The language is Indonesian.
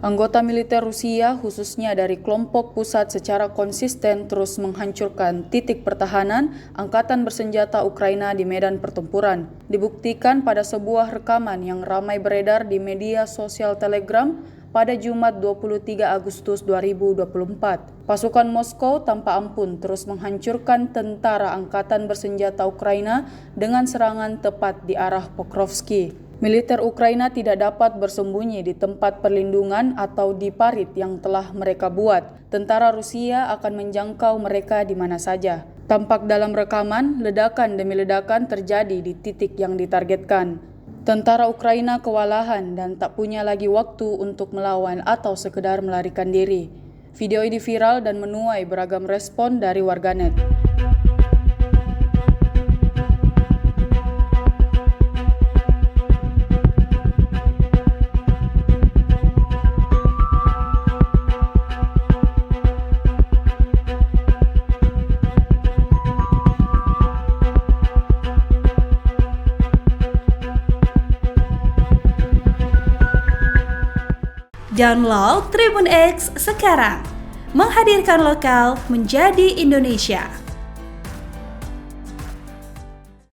Anggota militer Rusia, khususnya dari kelompok pusat, secara konsisten terus menghancurkan titik pertahanan angkatan bersenjata Ukraina di medan pertempuran. Dibuktikan pada sebuah rekaman yang ramai beredar di media sosial Telegram pada Jumat 23 Agustus 2024. Pasukan Moskow tanpa ampun terus menghancurkan tentara angkatan bersenjata Ukraina dengan serangan tepat di arah Pokrovsky. Militer Ukraina tidak dapat bersembunyi di tempat perlindungan atau di parit yang telah mereka buat. Tentara Rusia akan menjangkau mereka di mana saja. Tampak dalam rekaman, ledakan demi ledakan terjadi di titik yang ditargetkan. Tentara Ukraina kewalahan dan tak punya lagi waktu untuk melawan atau sekedar melarikan diri. Video ini viral dan menuai beragam respon dari warganet. Download Tribun X sekarang, menghadirkan lokal menjadi Indonesia.